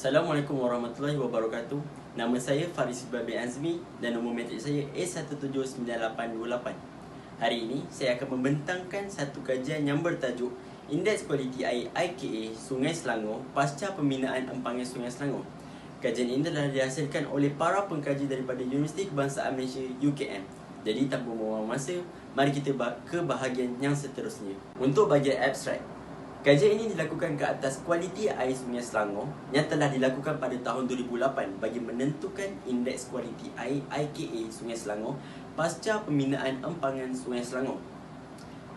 Assalamualaikum warahmatullahi wabarakatuh. Nama saya Faris Babi Azmi dan nombor matrik saya A179828. Hari ini saya akan membentangkan satu kajian yang bertajuk Indeks Kualiti Air IKA Sungai Selangor pasca pembinaan empangan Sungai Selangor. Kajian ini telah dihasilkan oleh para pengkaji daripada Universiti Kebangsaan Malaysia UKM. Jadi tanpa membuang masa, mari kita ke bahagian yang seterusnya. Untuk bahagian abstrak, kajian ini dilakukan ke atas kualiti air Sungai Selangor yang telah dilakukan pada tahun 2008 bagi menentukan indeks kualiti air IKA Sungai Selangor pasca pembinaan empangan Sungai Selangor.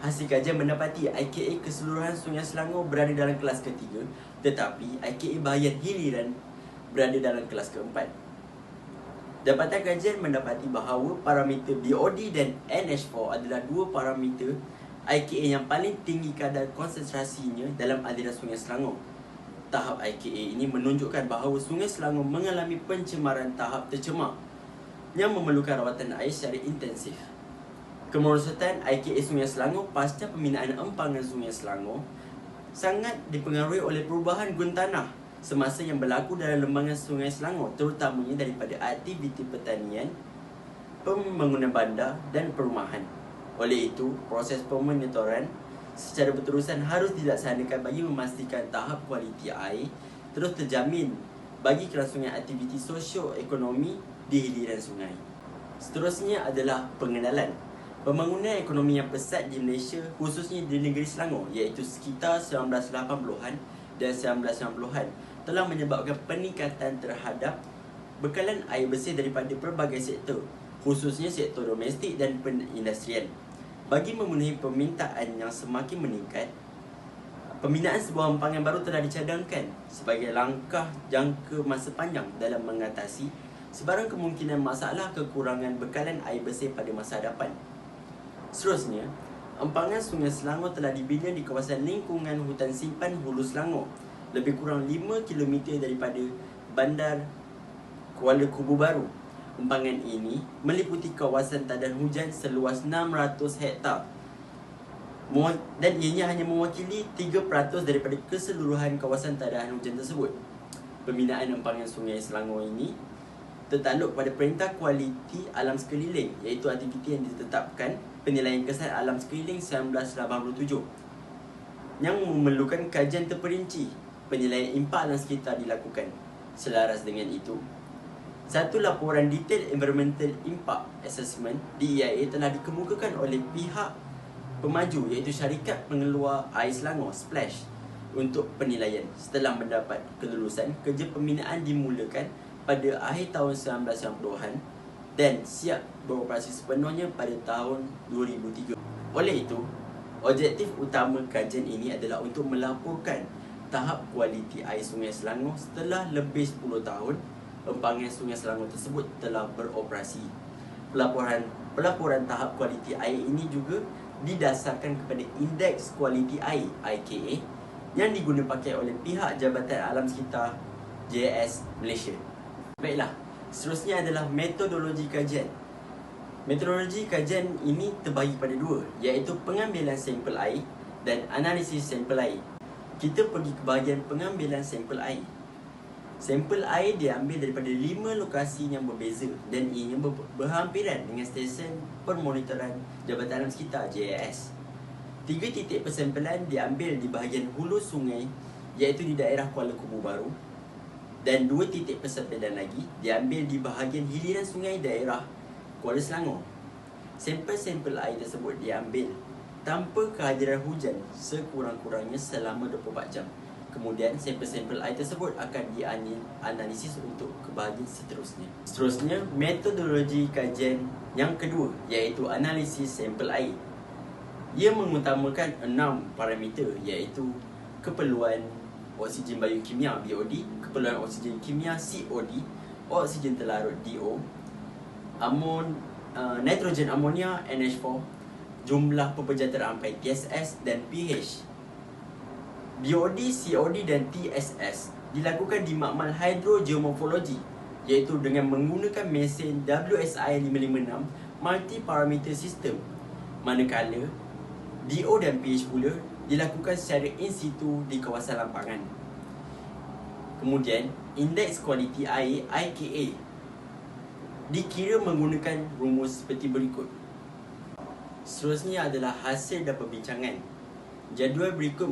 Hasil kajian mendapati IKA keseluruhan Sungai Selangor berada dalam kelas ketiga, tetapi IKA bahagian hiliran berada dalam kelas keempat. Dapatan kajian mendapati bahawa parameter BOD dan NH4 adalah dua parameter IKA yang paling tinggi kadar konsentrasinya dalam aliran Sungai Selangor. Tahap IKA ini menunjukkan bahawa Sungai Selangor mengalami pencemaran tahap tercemar yang memerlukan rawatan air secara intensif. Kemerosotan IKA Sungai Selangor pasca pembinaan empangan Sungai Selangor sangat dipengaruhi oleh perubahan guna tanah semasa yang berlaku dalam lembangan Sungai Selangor, terutamanya daripada aktiviti pertanian, pembangunan bandar dan perumahan. Oleh itu, proses pemonitoran secara berterusan harus dilaksanakan bagi memastikan tahap kualiti air terus terjamin bagi kelangsungan aktiviti sosio-ekonomi di hiliran sungai. Seterusnya adalah pengenalan. Pembangunan ekonomi yang pesat di Malaysia, khususnya di negeri Selangor, iaitu sekitar 1980-an dan 1990-an, telah menyebabkan peningkatan terhadap bekalan air bersih daripada pelbagai sektor, khususnya sektor domestik dan perindustrian. Bagi memenuhi permintaan yang semakin meningkat, pembinaan sebuah empangan baru telah dicadangkan sebagai langkah jangka masa panjang dalam mengatasi sebarang kemungkinan masalah kekurangan bekalan air bersih pada masa hadapan. Seterusnya, empangan Sungai Selangor telah dibina di kawasan lingkungan hutan simpan Hulu Selangor, lebih kurang 5 km daripada bandar Kuala Kubu Baru. Empangan ini meliputi kawasan tadan hujan seluas 600 hektar dan ianya hanya mewakili 3% daripada keseluruhan kawasan tadan hujan tersebut. Pembinaan empangan Sungai Selangor ini tertakluk pada Perintah Kualiti Alam Sekeliling, iaitu aktiviti yang ditetapkan penilaian kesan alam sekeliling 1987 yang memerlukan kajian terperinci. Penilaian impak alam sekitar dilakukan. Selaras dengan itu, satu laporan detail environmental impact assessment DEIA telah dikemukakan oleh pihak pemaju, iaitu Syarikat Pengeluar Air Selangor Splash, untuk penilaian. Setelah mendapat kelulusan, kerja pembinaan dimulakan pada akhir tahun 1990-an dan siap beroperasi sepenuhnya pada tahun 2003. Oleh itu, objektif utama kajian ini adalah untuk melaporkan tahap kualiti air Sungai Selangor setelah lebih 10 tahun empangan Sungai Selangor tersebut telah beroperasi. Pelaporan tahap kualiti air ini juga didasarkan kepada Indeks Kualiti Air IKA yang digunakan pakai oleh pihak Jabatan Alam Sekitar JS Malaysia. Baiklah, seterusnya adalah metodologi kajian. Metodologi kajian ini terbahagi pada dua, iaitu pengambilan sampel air dan analisis sampel air. Kita pergi ke bahagian pengambilan sampel air. Sampel air diambil daripada 5 lokasi yang berbeza dan ianya berhampiran dengan stesen permonitoran Jabatan Alam Sekitar JAS. 3 titik persampelan diambil di bahagian hulu sungai, iaitu di daerah Kuala Kubu Baru, dan 2 titik persampelan lagi diambil di bahagian hiliran sungai daerah Kuala Selangor. Sampel-sampel air tersebut diambil tanpa kehadiran hujan sekurang-kurangnya selama 24 jam. Kemudian sampel-sampel air tersebut akan dianalisis untuk ke bahagian seterusnya. Seterusnya, metodologi kajian yang kedua, iaitu analisis sampel air. Ia mengutamakan 6 parameter, iaitu keperluan oksigen biokimia BOD, keperluan oksigen kimia COD, oksigen terlarut DO, nitrogen amonia NH4, jumlah pepenjataran ampai TSS dan pH. BOD, COD dan TSS dilakukan di makmal hidrogeomorfologi, iaitu dengan menggunakan mesin WSI 556 multi-parameter system, manakala DO dan pH pula dilakukan secara in situ di kawasan lampangan. Kemudian, indeks kualiti air IKA dikira menggunakan rumus seperti berikut. Seterusnya adalah hasil dan perbincangan. Jadual berikut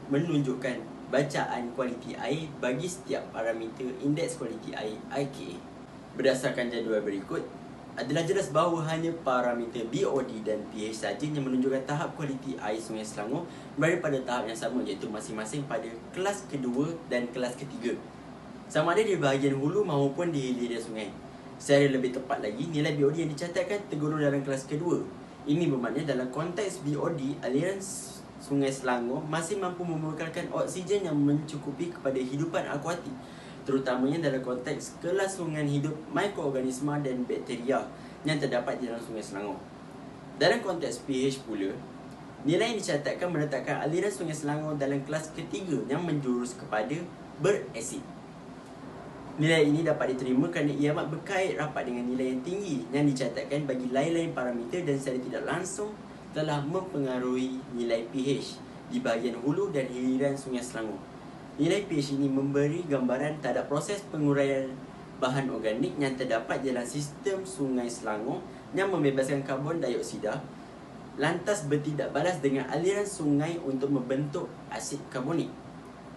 menunjukkan bacaan kualiti air bagi setiap parameter indeks kualiti air IKA. Berdasarkan jadual berikut, adalah jelas bahawa hanya parameter BOD dan pH saja yang menunjukkan tahap kualiti air Sungai Selangor berada pada tahap yang sama, iaitu masing-masing pada kelas kedua dan kelas ketiga, sama ada di bahagian hulu maupun di hilir sungai. Secara lebih tepat lagi, nilai BOD yang dicatatkan tergolong dalam kelas kedua. Ini bermakna dalam konteks BOD, aliran Sungai Selangor masih mampu membekalkan oksigen yang mencukupi kepada hidupan akuatik, terutamanya dalam konteks kelangsungan hidup mikroorganisma dan bakteria yang terdapat di dalam Sungai Selangor. Dalam konteks pH pula, nilai yang dicatatkan meletakkan aliran Sungai Selangor dalam kelas ketiga yang menjurus kepada berasid. Nilai ini dapat diterima kerana ia amat berkait rapat dengan nilai yang tinggi yang dicatatkan bagi lain-lain parameter dan secara tidak langsung telah mempengaruhi nilai pH di bahagian hulu dan hiliran Sungai Selangor. Nilai pH ini memberi gambaran terhadap proses penguraian bahan organik yang terdapat dalam sistem Sungai Selangor yang membebaskan karbon dioksida, lantas bertindak balas dengan aliran sungai untuk membentuk asid karbonik.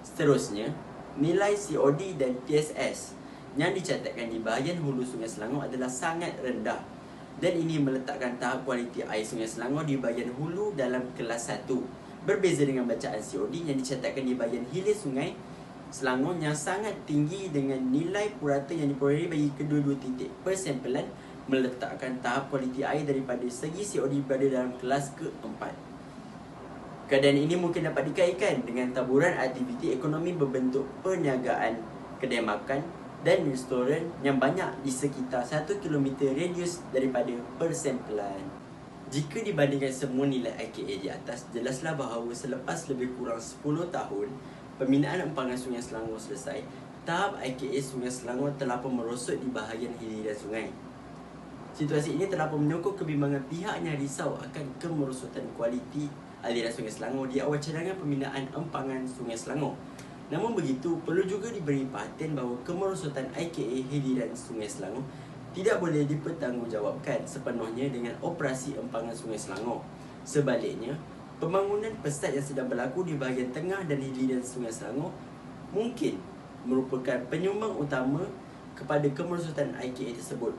Seterusnya, nilai COD dan TSS yang dicatatkan di bahagian hulu Sungai Selangor adalah sangat rendah, dan ini meletakkan tahap kualiti air Sungai Selangor di bahagian hulu dalam kelas 1. Berbeza dengan bacaan COD yang dicatatkan di bahagian hilir Sungai Selangor yang sangat tinggi dengan nilai purata yang diperolehi bagi kedua-dua titik persempelan, meletakkan tahap kualiti air daripada segi COD berada dalam kelas keempat. Keadaan ini mungkin dapat dikaitkan dengan taburan aktiviti ekonomi berbentuk perniagaan, kedai makan dan restoran yang banyak di sekitar 1 km radius daripada persempelan. Jika dibandingkan semua nilai IKA di atas, jelaslah bahawa selepas lebih kurang 10 tahun pembinaan empangan Sungai Selangor selesai, tahap IKA Sungai Selangor telah pun merosot di bahagian hiliran sungai. Situasi ini telah pun menyokong kebimbangan pihak yang risau akan kemerosotan kualiti aliran Sungai Selangor di awal cadangan pembinaan empangan Sungai Selangor. Namun begitu, perlu juga diberi perhatian bahawa kemerosotan IKA hiliran Sungai Selangor tidak boleh dipertanggungjawabkan sepenuhnya dengan operasi empangan Sungai Selangor. Sebaliknya, pembangunan pesat yang sedang berlaku di bahagian tengah dan hiliran Sungai Selangor mungkin merupakan penyumbang utama kepada kemerosotan IKA tersebut.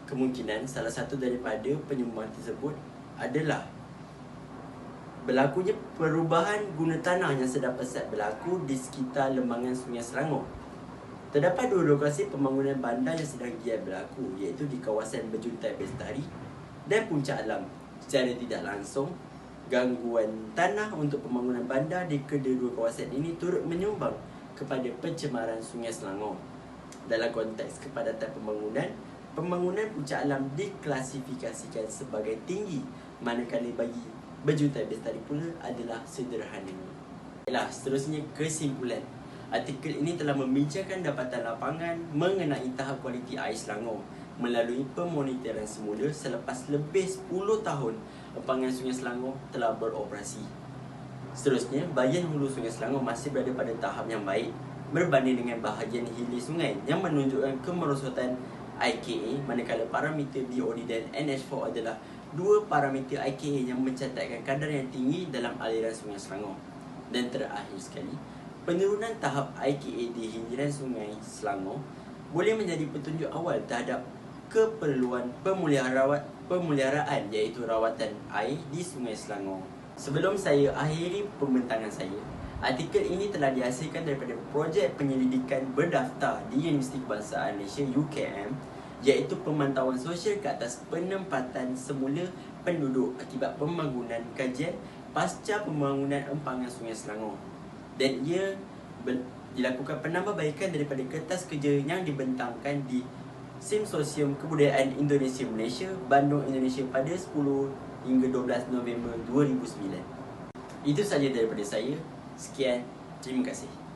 Kemungkinan salah satu daripada penyumbang tersebut adalah berlakunya perubahan guna tanah yang sedang pesat berlaku di sekitar lembangan Sungai Selangor. Terdapat dua lokasi pembangunan bandar yang sedang giat berlaku, iaitu di kawasan Berjuntai Bestari dan Puncak Alam. Secara tidak langsung, gangguan tanah untuk pembangunan bandar di kedua-dua kawasan ini turut menyumbang kepada pencemaran Sungai Selangor. Dalam konteks kepadatan pembangunan Puncak Alam diklasifikasikan sebagai tinggi, manakala bagi Berjuntai Bestari pula adalah sederhana. Seterusnya, kesimpulan. Artikel ini telah membincangkan dapatan lapangan mengenai tahap kualiti air Selangor melalui pemonitoran semula selepas lebih 10 tahun empangan Sungai Selangor telah beroperasi. Seterusnya, bahagian hulu Sungai Selangor masih berada pada tahap yang baik berbanding dengan bahagian hilir sungai yang menunjukkan kemerosotan IKA, manakala parameter BOD dan NH4 adalah dua parameter IKA yang mencatatkan kadar yang tinggi dalam aliran Sungai Selangor. Dan terakhir sekali, penurunan tahap IKA di hiliran Sungai Selangor boleh menjadi petunjuk awal terhadap keperluan pemeliharaan iaitu rawatan air di Sungai Selangor. Sebelum saya akhiri pembentangan saya, artikel ini telah dihasilkan daripada projek penyelidikan berdaftar di Universiti Kebangsaan Malaysia UKM, iaitu pemantauan sosial ke atas penempatan semula penduduk akibat pembangunan kajian pasca pembangunan empangan Sungai Selangor. Dan ia dilakukan penambahbaikan daripada kertas kerja yang dibentangkan di Simposium Kebudayaan Indonesia Malaysia, Bandung, Indonesia pada 10 hingga 12 November 2009. Itu sahaja daripada saya. Sekian, terima kasih.